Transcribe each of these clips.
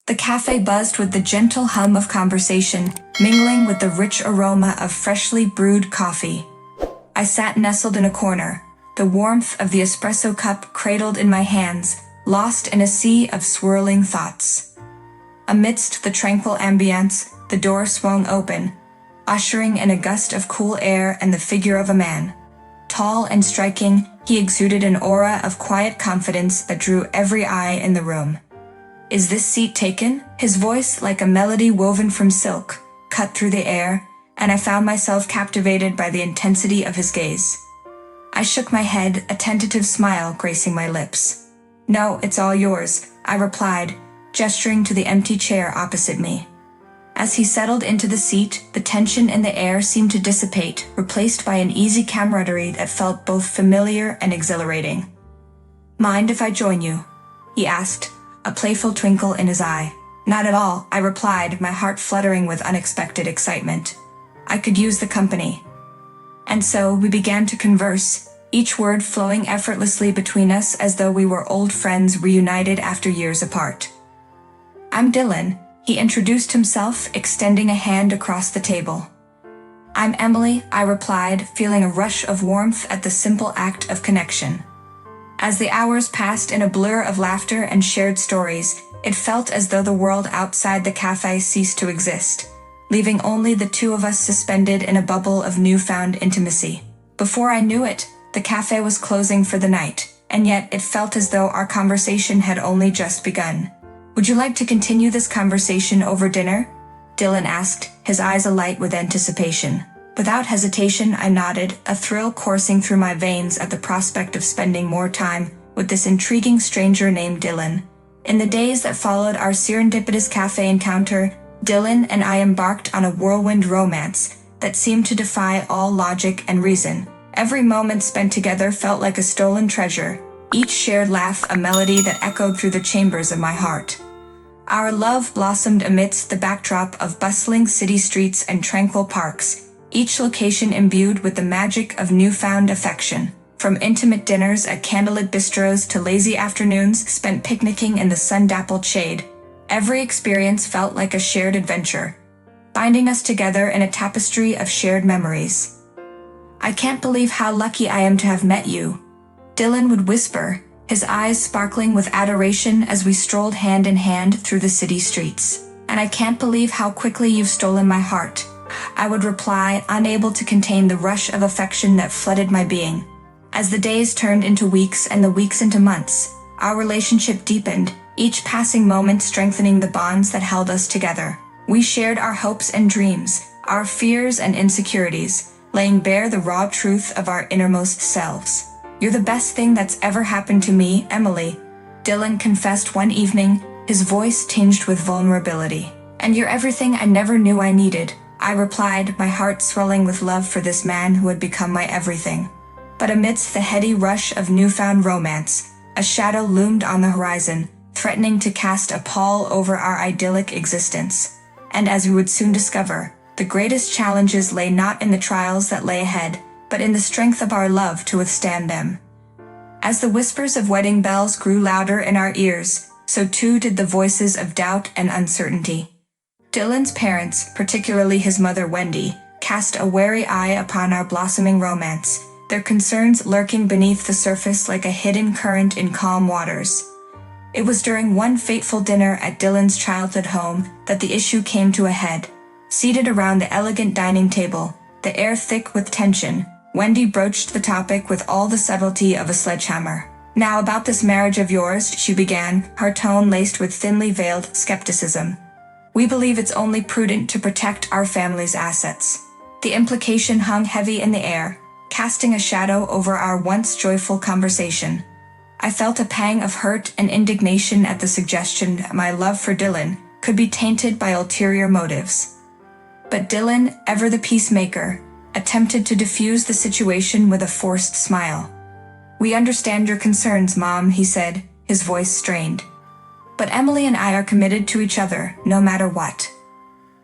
The cafe buzzed with the gentle hum of conversation, mingling with the rich aroma of freshly brewed coffee. I sat nestled in a corner, the warmth of the espresso cup cradled in my hands, lost in a sea of swirling thoughts. Amidst the tranquil ambience, the door swung open, ushering in a gust of cool air and the figure of a man. Tall and striking, he exuded an aura of quiet confidence that drew every eye in the room. "Is this seat taken?" His voice, like a melody woven from silk, cut through the air, and I found myself captivated by the intensity of his gaze. I shook my head, a tentative smile gracing my lips. "No, it's all yours," I replied, gesturing to the empty chair opposite me. As he settled into the seat, the tension in the air seemed to dissipate, replaced by an easy camaraderie that felt both familiar and exhilarating. "Mind if I join you?" he asked, a playful twinkle in his eye. "Not at all," I replied, my heart fluttering with unexpected excitement. I could use the company. And so we began to converse, each word flowing effortlessly between us as though we were old friends reunited after years apart. "I'm Dylan," he introduced himself, extending a hand across the table. "I'm Emily," I replied, feeling a rush of warmth at the simple act of connection. As the hours passed in a blur of laughter and shared stories, it felt as though the world outside the cafe ceased to exist, leaving only the two of us suspended in a bubble of newfound intimacy. Before I knew it, the cafe was closing for the night, and yet it felt as though our conversation had only just begun. "Would you like to continue this conversation over dinner?" Dylan asked, his eyes alight with anticipation. Without hesitation, I nodded, a thrill coursing through my veins at the prospect of spending more time with this intriguing stranger named Dylan. In the days that followed our serendipitous cafe encounter, Dylan and I embarked on a whirlwind romance that seemed to defy all logic and reason. Every moment spent together felt like a stolen treasure, each shared laugh a melody that echoed through the chambers of my heart. Our love blossomed amidst the backdrop of bustling city streets and tranquil parks, each location imbued with the magic of newfound affection. From intimate dinners at candlelit bistros to lazy afternoons spent picnicking in the sun-dappled shade, every experience felt like a shared adventure, binding us together in a tapestry of shared memories. "I can't believe how lucky I am to have met you," Dylan would whisper, his eyes sparkling with adoration as we strolled hand in hand through the city streets. "And I can't believe how quickly you've stolen my heart," I would reply, unable to contain the rush of affection that flooded my being. As the days turned into weeks and the weeks into months, our relationship deepened, each passing moment strengthening the bonds that held us together. We shared our hopes and dreams, our fears and insecurities, laying bare the raw truth of our innermost selves. "You're the best thing that's ever happened to me, Emily," Dylan confessed one evening, his voice tinged with vulnerability. "And you're everything I never knew I needed," I replied, my heart swelling with love for this man who had become my everything. But amidst the heady rush of newfound romance, a shadow loomed on the horizon, threatening to cast a pall over our idyllic existence. And as we would soon discover, the greatest challenges lay not in the trials that lay ahead, but in the strength of our love to withstand them. As the whispers of wedding bells grew louder in our ears, so too did the voices of doubt and uncertainty. Dylan's parents, particularly his mother Wendy, cast a wary eye upon our blossoming romance, their concerns lurking beneath the surface like a hidden current in calm waters. It was during one fateful dinner at Dylan's childhood home that the issue came to a head. Seated around the elegant dining table, the air thick with tension, Wendy broached the topic with all the subtlety of a sledgehammer. "Now about this marriage of yours," she began, her tone laced with thinly veiled skepticism. "We believe it's only prudent to protect our family's assets." The implication hung heavy in the air, casting a shadow over our once joyful conversation. I felt a pang of hurt and indignation at the suggestion that my love for Dylan could be tainted by ulterior motives. But Dylan, ever the peacemaker, attempted to diffuse the situation with a forced smile. "We understand your concerns, Mom," he said, his voice strained. "But Emily and I are committed to each other, no matter what."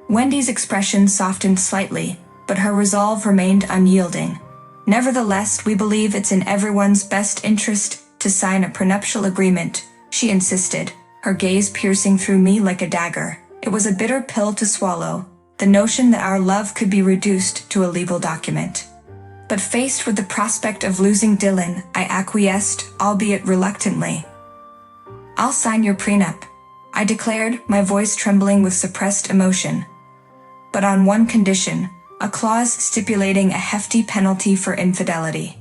Wendy's expression softened slightly, but her resolve remained unyielding. "Nevertheless, we believe it's in everyone's best interest to sign a prenuptial agreement," she insisted, her gaze piercing through me like a dagger. It was a bitter pill to swallow, the notion that our love could be reduced to a legal document. But faced with the prospect of losing Dylan, I acquiesced, albeit reluctantly. "I'll sign your prenup," I declared, my voice trembling with suppressed emotion. "But on one condition, a clause stipulating a hefty penalty for infidelity."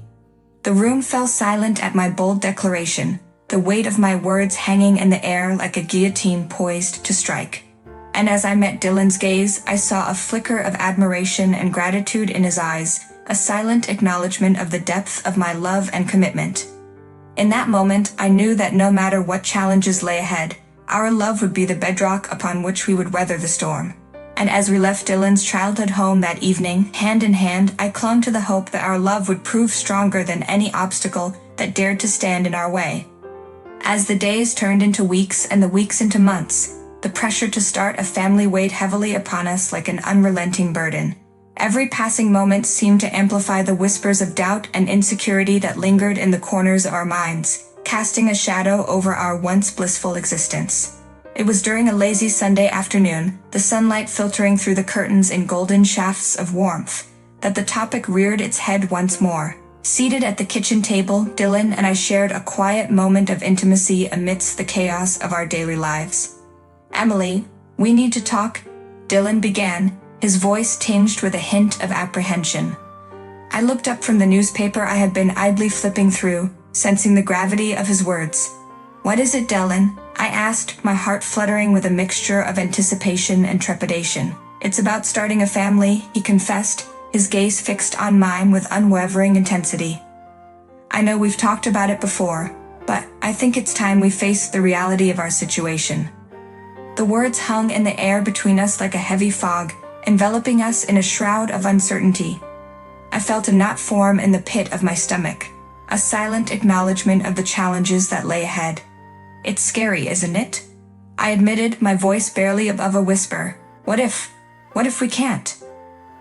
The room fell silent at my bold declaration, the weight of my words hanging in the air like a guillotine poised to strike. And as I met Dylan's gaze, I saw a flicker of admiration and gratitude in his eyes, a silent acknowledgement of the depth of my love and commitment. In that moment, I knew that no matter what challenges lay ahead, our love would be the bedrock upon which we would weather the storm. And as we left Dylan's childhood home that evening, hand in hand, I clung to the hope that our love would prove stronger than any obstacle that dared to stand in our way. As the days turned into weeks and the weeks into months, the pressure to start a family weighed heavily upon us like an unrelenting burden. Every passing moment seemed to amplify the whispers of doubt and insecurity that lingered in the corners of our minds, casting a shadow over our once blissful existence. It was during a lazy Sunday afternoon, the sunlight filtering through the curtains in golden shafts of warmth, that the topic reared its head once more. Seated at the kitchen table, Dylan and I shared a quiet moment of intimacy amidst the chaos of our daily lives. "Emily, we need to talk," Dylan began, his voice tinged with a hint of apprehension. I looked up from the newspaper I had been idly flipping through, sensing the gravity of his words. "What is it, Dylan?" I asked, my heart fluttering with a mixture of anticipation and trepidation. "It's about starting a family," he confessed, his gaze fixed on mine with unwavering intensity. "I know we've talked about it before, but I think it's time we face the reality of our situation." The words hung in the air between us like a heavy fog, enveloping us in a shroud of uncertainty. I felt a knot form in the pit of my stomach, a silent acknowledgement of the challenges that lay ahead. "It's scary, isn't it?" I admitted, my voice barely above a whisper. What if we can't?"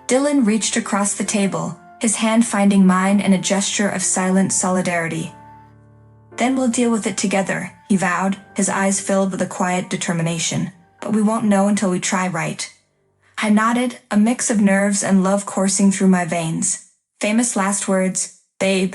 Dylan reached across the table, his hand finding mine in a gesture of silent solidarity. "Then we'll deal with it together," he vowed, his eyes filled with a quiet determination. "But we won't know until we try, right?" I nodded, a mix of nerves and love coursing through my veins. Famous last words, "Babe,"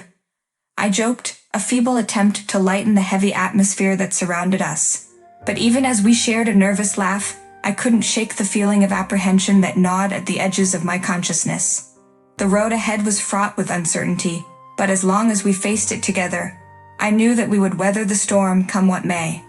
I joked, a feeble attempt to lighten the heavy atmosphere that surrounded us. But even as we shared a nervous laugh, I couldn't shake the feeling of apprehension that gnawed at the edges of my consciousness. The road ahead was fraught with uncertainty, but as long as we faced it together, I knew that we would weather the storm come what may.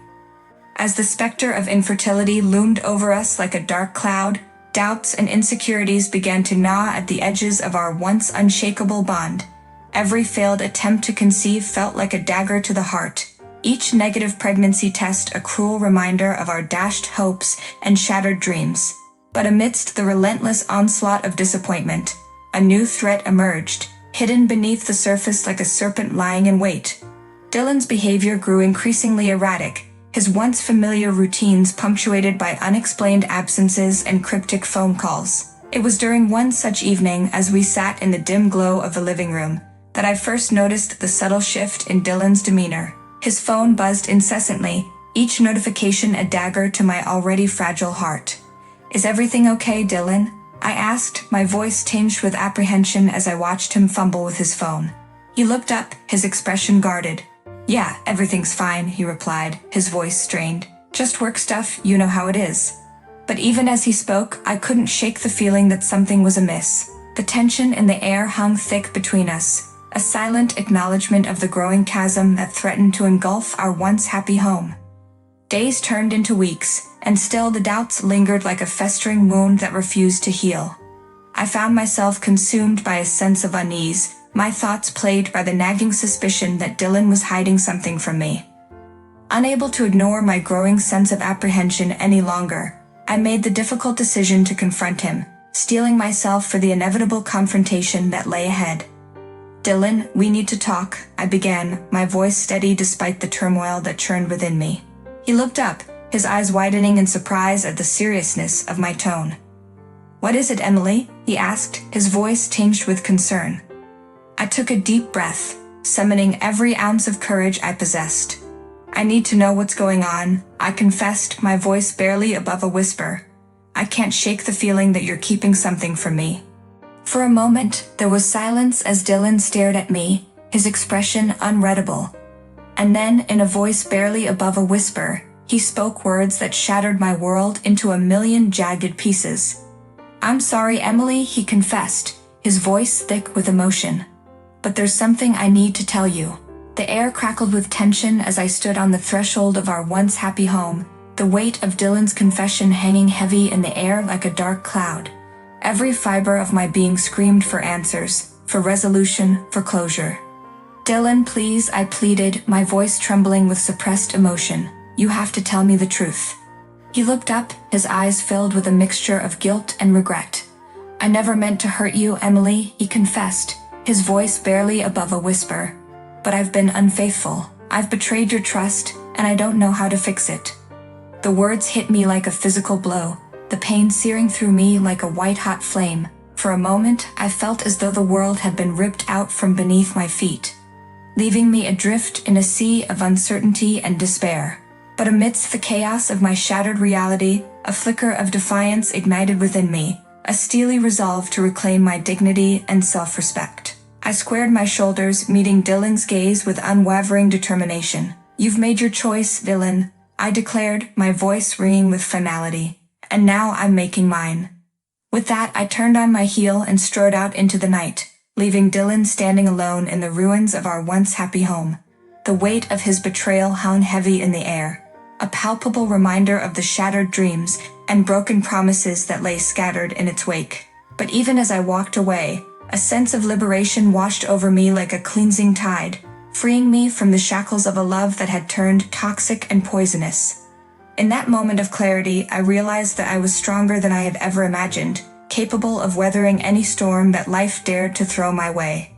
As the specter of infertility loomed over us like a dark cloud, doubts and insecurities began to gnaw at the edges of our once unshakable bond. Every failed attempt to conceive felt like a dagger to the heart, each negative pregnancy test a cruel reminder of our dashed hopes and shattered dreams. But amidst the relentless onslaught of disappointment, a new threat emerged, hidden beneath the surface like a serpent lying in wait. Dylan's behavior grew increasingly erratic, his once familiar routines punctuated by unexplained absences and cryptic phone calls. It was during one such evening, as we sat in the dim glow of the living room, that I first noticed the subtle shift in Dylan's demeanor. His phone buzzed incessantly, each notification a dagger to my already fragile heart. "Is everything okay, Dylan?" I asked, my voice tinged with apprehension as I watched him fumble with his phone. He looked up, his expression guarded. "Yeah, everything's fine," he replied, his voice strained. "Just work stuff, you know how it is." But even as he spoke, I couldn't shake the feeling that something was amiss. The tension in the air hung thick between us, a silent acknowledgement of the growing chasm that threatened to engulf our once happy home. Days turned into weeks, and still the doubts lingered like a festering wound that refused to heal. I found myself consumed by a sense of unease, my thoughts plagued by the nagging suspicion that Dylan was hiding something from me. Unable to ignore my growing sense of apprehension any longer, I made the difficult decision to confront him, steeling myself for the inevitable confrontation that lay ahead. "Dylan, we need to talk," I began, my voice steady despite the turmoil that churned within me. He looked up, his eyes widening in surprise at the seriousness of my tone. "What is it, Emily?" he asked, his voice tinged with concern. I took a deep breath, summoning every ounce of courage I possessed. I need to know what's going on, I confessed, my voice barely above a whisper. I can't shake the feeling that you're keeping something from me. For a moment, there was silence as Dylan stared at me, his expression unreadable. And then, in a voice barely above a whisper, he spoke words that shattered my world into a million jagged pieces. I'm sorry, Emily, he confessed, his voice thick with emotion. But there's something I need to tell you. The air crackled with tension as I stood on the threshold of our once happy home, the weight of Dylan's confession hanging heavy in the air like a dark cloud. Every fiber of my being screamed for answers, for resolution, for closure. Dylan, please, I pleaded, my voice trembling with suppressed emotion. You have to tell me the truth. He looked up, his eyes filled with a mixture of guilt and regret. I never meant to hurt you, Emily, he confessed, his voice barely above a whisper. But I've been unfaithful. I've betrayed your trust, and I don't know how to fix it. The words hit me like a physical blow, the pain searing through me like a white-hot flame. For a moment, I felt as though the world had been ripped out from beneath my feet, leaving me adrift in a sea of uncertainty and despair. But amidst the chaos of my shattered reality, a flicker of defiance ignited within me, a steely resolve to reclaim my dignity and self-respect. I squared my shoulders, meeting Dylan's gaze with unwavering determination. You've made your choice, Dylan, I declared, my voice ringing with finality. And now I'm making mine. With that, I turned on my heel and strode out into the night, leaving Dylan standing alone in the ruins of our once happy home. The weight of his betrayal hung heavy in the air, a palpable reminder of the shattered dreams and broken promises that lay scattered in its wake. But even as I walked away, a sense of liberation washed over me like a cleansing tide, freeing me from the shackles of a love that had turned toxic and poisonous. In that moment of clarity, I realized that I was stronger than I had ever imagined, capable of weathering any storm that life dared to throw my way.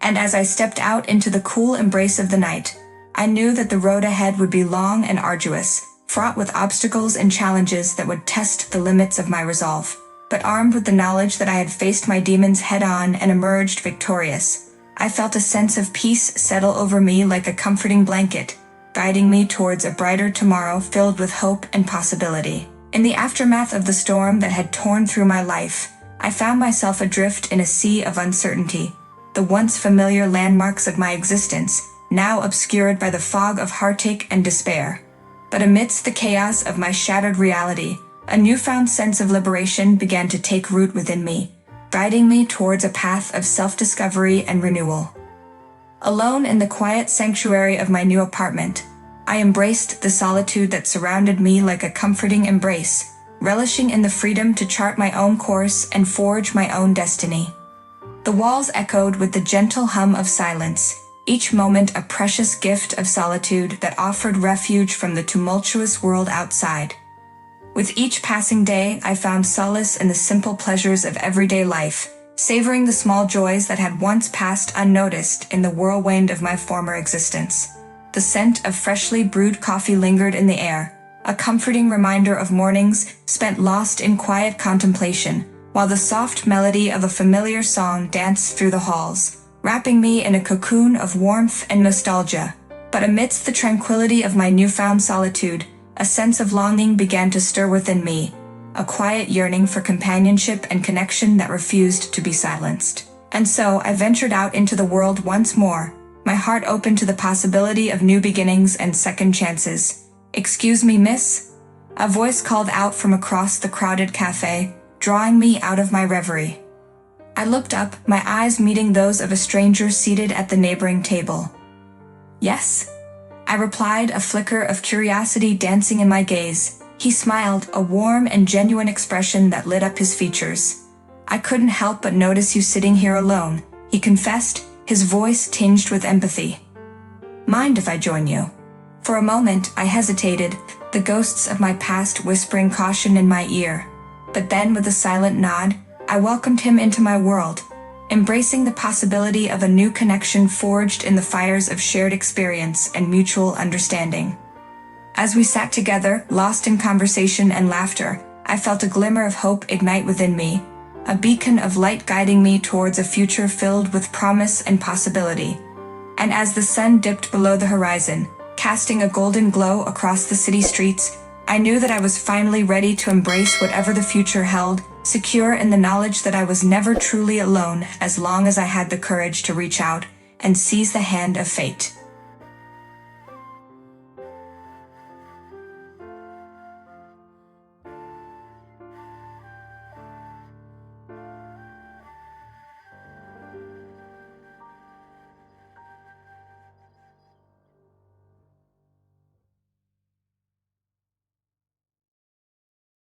And as I stepped out into the cool embrace of the night, I knew that the road ahead would be long and arduous, fraught with obstacles and challenges that would test the limits of my resolve. But armed with the knowledge that I had faced my demons head-on and emerged victorious, I felt a sense of peace settle over me like a comforting blanket, guiding me towards a brighter tomorrow filled with hope and possibility. In the aftermath of the storm that had torn through my life, I found myself adrift in a sea of uncertainty, the once familiar landmarks of my existence, now obscured by the fog of heartache and despair. But amidst the chaos of my shattered reality, a newfound sense of liberation began to take root within me, guiding me towards a path of self-discovery and renewal. Alone in the quiet sanctuary of my new apartment, I embraced the solitude that surrounded me like a comforting embrace, relishing in the freedom to chart my own course and forge my own destiny. The walls echoed with the gentle hum of silence, each moment a precious gift of solitude that offered refuge from the tumultuous world outside. With each passing day, I found solace in the simple pleasures of everyday life, savoring the small joys that had once passed unnoticed in the whirlwind of my former existence. The scent of freshly brewed coffee lingered in the air, a comforting reminder of mornings spent lost in quiet contemplation, while the soft melody of a familiar song danced through the halls, wrapping me in a cocoon of warmth and nostalgia. But amidst the tranquility of my newfound solitude, a sense of longing began to stir within me, a quiet yearning for companionship and connection that refused to be silenced. And so I ventured out into the world once more, my heart open to the possibility of new beginnings and second chances. "Excuse me, miss?" A voice called out from across the crowded cafe, drawing me out of my reverie. I looked up, my eyes meeting those of a stranger seated at the neighboring table. "Yes?" I replied, a flicker of curiosity dancing in my gaze. He smiled, a warm and genuine expression that lit up his features. "I couldn't help but notice you sitting here alone," he confessed, his voice tinged with empathy. "Mind if I join you?" For a moment, I hesitated, the ghosts of my past whispering caution in my ear. But then, with a silent nod, I welcomed him into my world, embracing the possibility of a new connection forged in the fires of shared experience and mutual understanding. As we sat together, lost in conversation and laughter, I felt a glimmer of hope ignite within me, a beacon of light guiding me towards a future filled with promise and possibility. And as the sun dipped below the horizon, casting a golden glow across the city streets, I knew that I was finally ready to embrace whatever the future held, secure in the knowledge that I was never truly alone as long as I had the courage to reach out and seize the hand of fate.